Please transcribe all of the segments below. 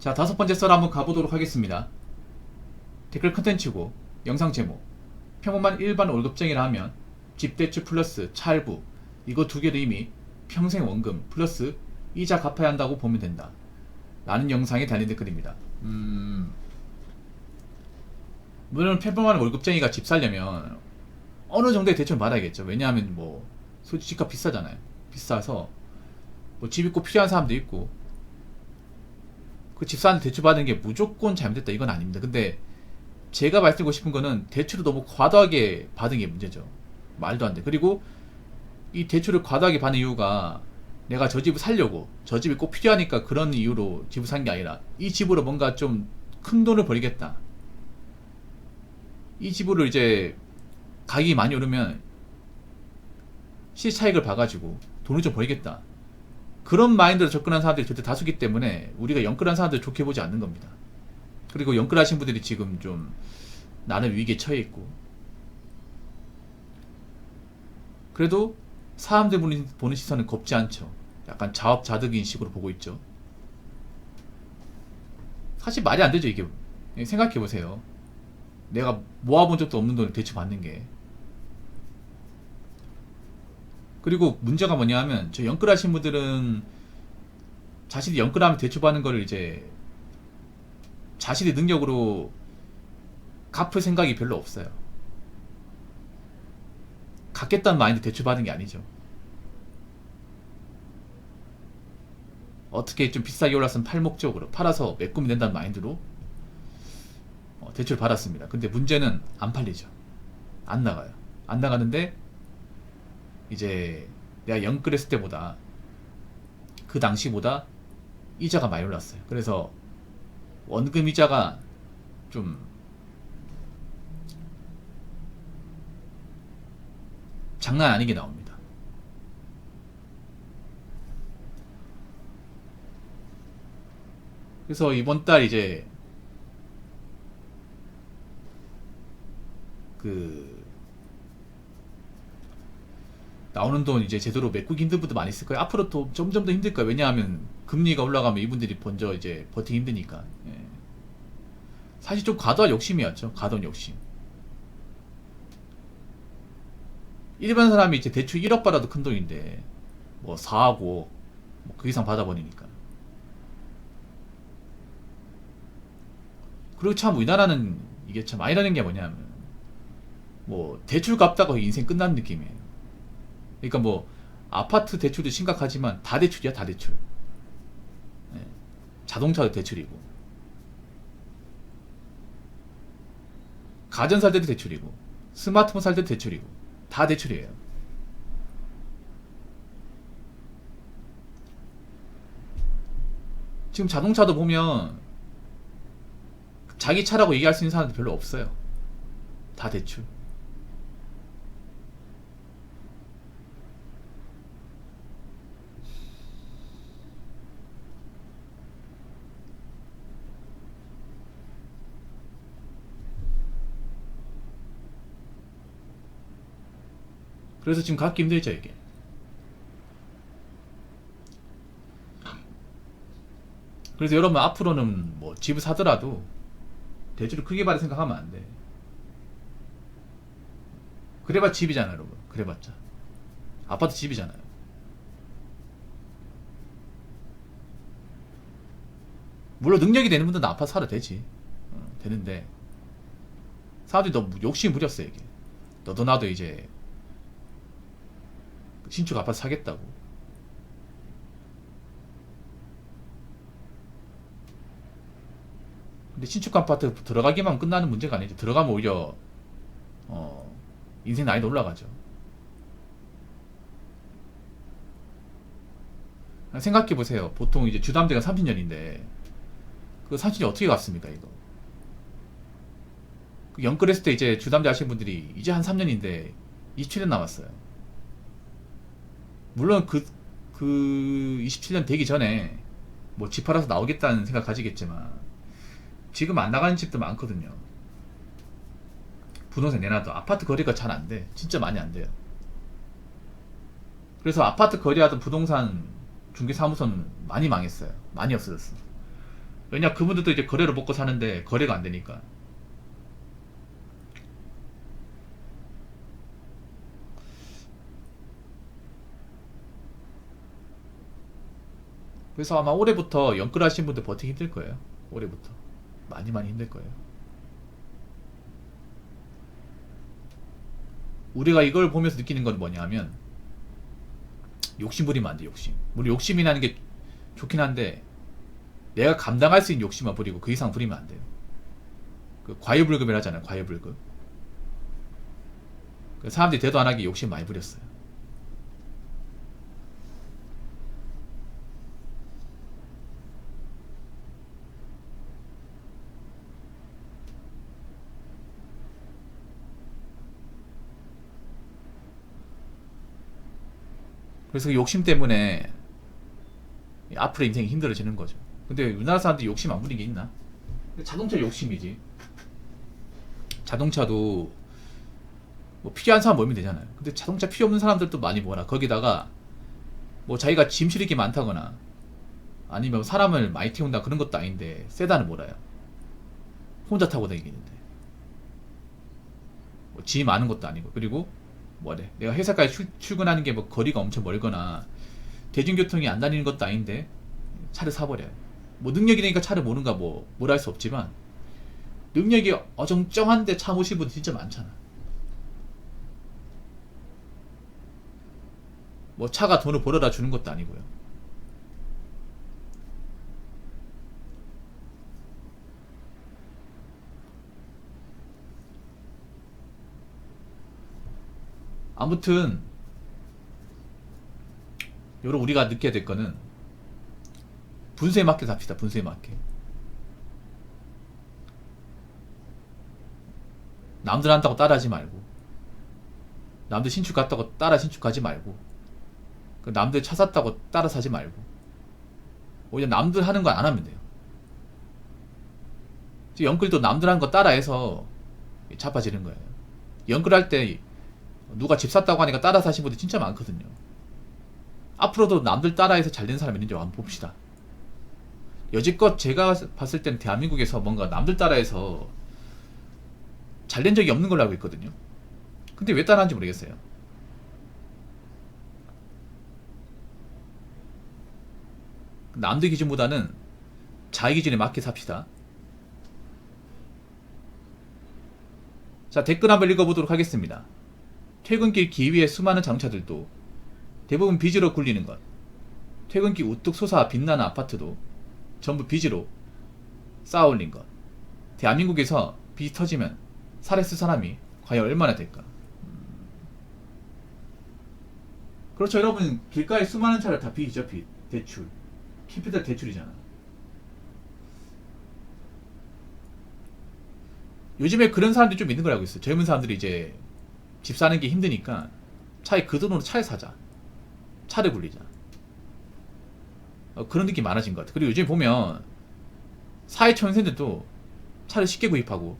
자, 5번째 썰 한번 가보도록 하겠습니다. 댓글 컨텐츠고 영상 제목, 평범한 일반 월급쟁이라 하면 집대출 플러스 차할부 이거 두 개를 이미 평생 원금 플러스 이자 갚아야 한다고 보면 된다 라는 영상에 달린 댓글입니다. 물론 평범한 월급쟁이가 집 살려면 어느 정도의 대출을 받아야겠죠. 왜냐하면 뭐 솔직히 집값 비싸잖아요. 비싸서 뭐 집이 꼭 필요한 사람도 있고, 그 집사한테 대출 받는 게 무조건 잘못됐다 이건 아닙니다. 근데 제가 말씀드리고 싶은 거는 대출을 너무 과도하게 받은 게 문제죠. 말도 안 돼. 그리고 이 대출을 과도하게 받는 이유가 내가 저 집을 살려고, 저 집이 꼭 필요하니까 그런 이유로 집을 산 게 아니라 이 집으로 뭔가 좀 큰 돈을 벌겠다, 이 집으로 이제 가격이 많이 오르면 시차익을 봐가지고 돈을 좀 벌겠다, 그런 마인드로 접근한 사람들이 절대 다수기 때문에 우리가 영끌한 사람들 좋게 보지 않는 겁니다. 그리고 영끌하신 분들이 지금 좀 나는 위기에 처해 있고, 그래도 사람들 보는 시선은 겁지 않죠. 약간 자업자득인 식으로 보고 있죠. 사실 말이 안 되죠 이게. 생각해보세요. 내가 모아본 적도 없는 돈을 대출 받는 게. 그리고 문제가 뭐냐 하면 저 영끌하신 분들은 자신이 영끌하면 대출 받는 거를 이제 자신의 능력으로 갚을 생각이 별로 없어요. 갚겠다는 마인드 대출 받은 게 아니죠. 어떻게 좀 비싸게 올랐으면 팔 목적으로 팔아서 메꾸면 된다는 마인드로 대출 받았습니다. 근데 문제는 안 팔리죠. 안 나가요. 안 나가는데 이제 내가 영끌했을 때보다, 그 당시보다 이자가 많이 올랐어요. 그래서 원금 이자가 좀 장난 아니게 나옵니다. 그래서 이번 달 이제 그 나오는 돈 이제 제대로 메꾸기 힘든 분도 많이 있을 거예요. 앞으로 또 점점 더 힘들 거예요. 왜냐하면 금리가 올라가면 이분들이 먼저 이제 버티기 힘드니까. 예. 사실 좀 과도한 욕심이었죠. 과도한 욕심. 일반 사람이 이제 대출 1억 받아도 큰 돈인데 뭐 4억 5억 뭐 그 이상 받아버리니까. 그리고 참 우리나라는 이게 참 아니라는 게 뭐냐면, 뭐 대출 갚다가 인생 끝나는 느낌이에요. 그러니까 뭐 아파트 대출도 심각하지만 다 대출이야, 다 대출. 예. 자동차도 대출이고, 가전 살 때도 대출이고, 스마트폰 살 때도 대출이고, 다 대출이에요. 지금 자동차도 보면 자기 차라고 얘기할 수 있는 사람들 별로 없어요. 다 대출. 그래서 지금 갖기 힘들죠 이게. 그래서 여러분 앞으로는 뭐 집을 사더라도 대출을 크게 받을 생각하면 안 돼. 그래봤자 집이잖아요 여러분. 그래봤자 아파트 집이잖아요. 물론 능력이 되는 분들은 아파트 사도 되지. 되는데 사람들이 너무 욕심이 부렸어 이게. 너도 나도 이제 신축 아파트 사겠다고. 근데 신축 아파트 들어가기만 끝나는 문제가 아니죠. 들어가면 오히려 인생 난이도 올라가죠. 생각해보세요. 보통 이제 주담대가 30년인데 그 30년이 어떻게 갔습니까 이거. 그 영끌했을 때 이제 주담대 하신 분들이 이제 한 3년인데 27년 남았어요. 물론 그 27년 되기 전에 뭐 집 팔아서 나오겠다는 생각 가지겠지만 지금 안 나가는 집도 많거든요. 부동산 내놔도 아파트 거래가 잘 안 돼. 진짜 많이 안 돼요. 그래서 아파트 거래하던 부동산 중개사무소는 많이 망했어요. 많이 없어졌어. 왜냐 그분들도 이제 거래로 먹고 사는데 거래가 안 되니까. 그래서 아마 올해부터 연끌하신 분들 버티기 힘들 거예요. 올해부터 많이 힘들 거예요. 우리가 이걸 보면서 느끼는 건 뭐냐면 욕심 부리면 안 돼. 욕심. 물론 욕심이 나는 게 좋긴 한데 내가 감당할 수 있는 욕심만 부리고 그 이상 부리면 안 돼요. 그 과유불급이라 하잖아요. 과유불급. 그 사람들이 대도 안 하게 욕심 많이 부렸어요. 그래서 그 욕심 때문에 앞으로 인생이 힘들어지는 거죠. 근데 우리나라 사람들이 욕심 안 부리는 게 있나? 자동차 욕심이지. 자동차도 뭐 필요한 사람 모이면 되잖아요. 근데 자동차 필요 없는 사람들도 많이 모아라. 거기다가 뭐 자기가 짐 실을 게 많다거나 아니면 사람을 많이 태운다 그런 것도 아닌데 세단을 몰아요. 혼자 타고 다니겠는데 뭐 짐이 많은 것도 아니고. 그리고 뭐래, 내가 회사까지 출근하는 게 뭐 거리가 엄청 멀거나 대중교통이 안 다니는 것도 아닌데 차를 사버려요. 뭐 능력이 되니까 차를 모는가 뭐 뭘 할 수 없지만 능력이 어정쩡한데 차 모시는 분들 진짜 많잖아. 뭐 차가 돈을 벌어다 주는 것도 아니고요. 아무튼 여러 우리가 느껴야 될 거는 분수에 맞게 삽시다. 분수에 맞게. 남들 한다고 따라하지 말고, 남들 신축 갔다고 따라 신축하지 말고, 남들 차 샀다고 따라 사지 말고, 오히려 남들 하는 거 안 하면 돼요. 연끌도 남들 하는 거 따라해서 자빠지는 거예요. 연끌할 때 누가 집 샀다고 하니까 따라 사신 분들 진짜 많거든요. 앞으로도 남들 따라해서 잘 된 사람 있는지 한번 봅시다. 여지껏 제가 봤을 때는 대한민국에서 뭔가 남들 따라해서 잘 된 적이 없는 걸로 알고 있거든요. 근데 왜 따라하는지 모르겠어요. 남들 기준보다는 자기 기준에 맞게 삽시다. 자, 댓글 한번 읽어보도록 하겠습니다. 퇴근길 기 위에 수많은 자동차들도 대부분 빚으로 굴리는 것. 퇴근길 우뚝 솟아 빛나는 아파트도 전부 빚으로 쌓아올린 것. 대한민국에서 빚이 터지면 살아있을 사람이 과연 얼마나 될까? 그렇죠, 여러분. 길가에 수많은 차를 다 빚이죠. 빚, 대출. 캐피탈 대출이잖아. 요즘에 그런 사람들이 좀 있는 걸 알고 있어요. 젊은 사람들이 이제 집 사는 게 힘드니까 차에 그 돈으로 차를 사자, 차를 굴리자, 그런 느낌이 많아진 것 같아요. 그리고 요즘 보면 사회초년생들도 차를 쉽게 구입하고,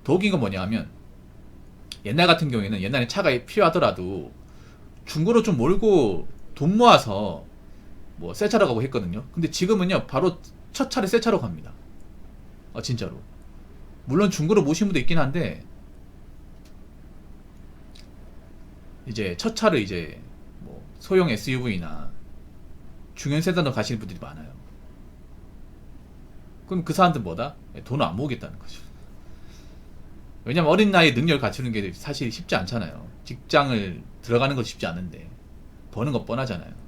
더 웃긴 건 뭐냐 하면 옛날 같은 경우에는 옛날에 차가 필요하더라도 중고로 좀 몰고 돈 모아서 뭐 새 차로 가고 했거든요. 근데 지금은요 바로 첫 차를 새 차로 갑니다. 진짜로. 물론 중고로 모신 분도 있긴 한데 이제 첫 차를 이제 뭐 소형 SUV나 중형 세단으로 가시는 분들이 많아요. 그럼 그 사람들 뭐다? 돈을 안 모으겠다는 거죠. 왜냐면 어린 나이에 능력을 갖추는 게 사실 쉽지 않잖아요. 직장을 들어가는 거 쉽지 않은데 버는 거 뻔하잖아요.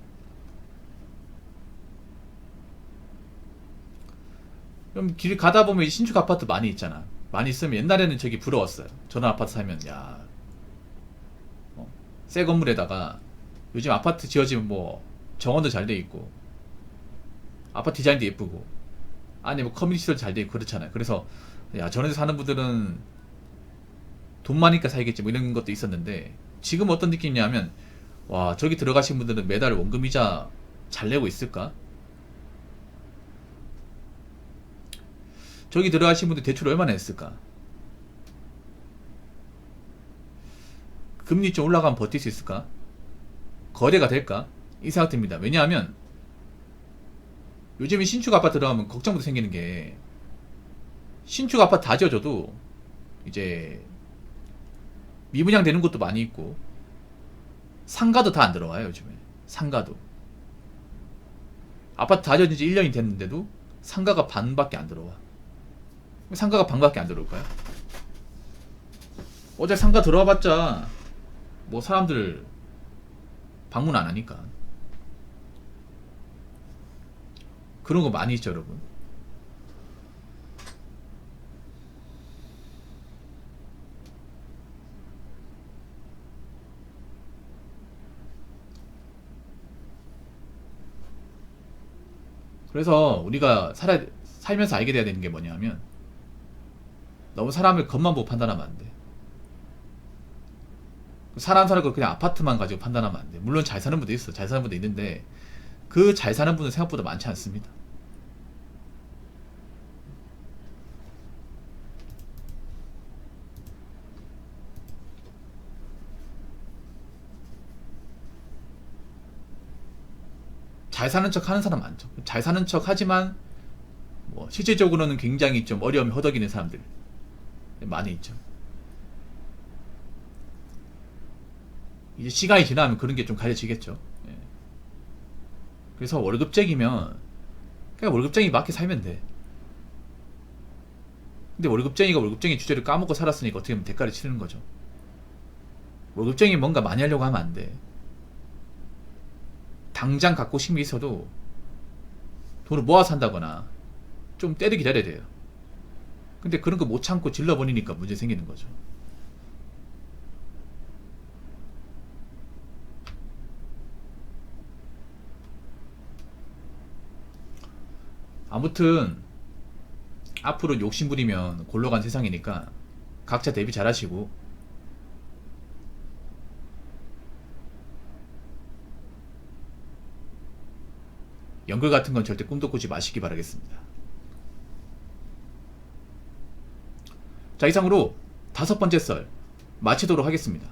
그럼 길 가다 보면 신축 아파트 많이 있잖아. 많이 있으면 옛날에는 저기 부러웠어요. 저런 아파트 살면 야, 새 건물에다가 요즘 아파트 지어지면 뭐 정원도 잘 돼 있고 아파트 디자인도 예쁘고 안에 뭐 커뮤니티도 잘 돼 있고 그렇잖아요. 그래서 야, 저런 데 사는 분들은 돈 많으니까 살겠지 뭐 이런 것도 있었는데 지금 어떤 느낌이냐면 와, 저기 들어가신 분들은 매달 원금이자 잘 내고 있을까? 저기 들어가신 분들 대출 얼마나 했을까? 금리 좀 올라가면 버틸 수 있을까? 거래가 될까? 이 생각 듭니다. 왜냐하면 요즘에 신축 아파트 들어가면 걱정부터 생기는 게, 신축 아파트 다 지어져도 이제 미분양 되는 곳도 많이 있고 상가도 다 안 들어와요. 요즘에 상가도 아파트 다 지어진 지 1년이 됐는데도 상가가 반밖에 안 들어와. 상가가 반밖에 안 들어올까요? 어제 상가 들어와 봤자 뭐 사람들 방문 안 하니까. 그런 거 많이 있죠, 여러분. 그래서 우리가 살면서 알게 돼야 되는 게 뭐냐면, 너무 사람을 겉만 보고 판단하면 안 돼. 사람 사는 거 그냥 아파트만 가지고 판단하면 안 돼. 물론 잘 사는 분도 있어. 잘 사는 분도 있는데 그 잘 사는 분은 생각보다 많지 않습니다. 잘 사는 척 하는 사람 많죠. 잘 사는 척 하지만 뭐 실질적으로는 굉장히 좀 어려움이 허덕이는 사람들 많이 있죠. 이제 시간이 지나면 그런 게 좀 가려지겠죠. 예. 그래서 월급쟁이면 그냥 월급쟁이 맞게 살면 돼. 근데 월급쟁이가 월급쟁이 주제를 까먹고 살았으니까 어떻게 보면 대가를 치르는 거죠. 월급쟁이 뭔가 많이 하려고 하면 안 돼. 당장 갖고 싶은 게 있어도 돈을 모아서 한다거나 좀 때를 기다려야 돼요. 근데 그런 거 못 참고 질러버리니까 문제 생기는 거죠. 아무튼 앞으로 욕심부리면 골러간 세상이니까 각자 대비 잘하시고, 연글 같은 건 절대 꿈도 꾸지 마시기 바라겠습니다. 자, 이상으로 5번째 썰 마치도록 하겠습니다.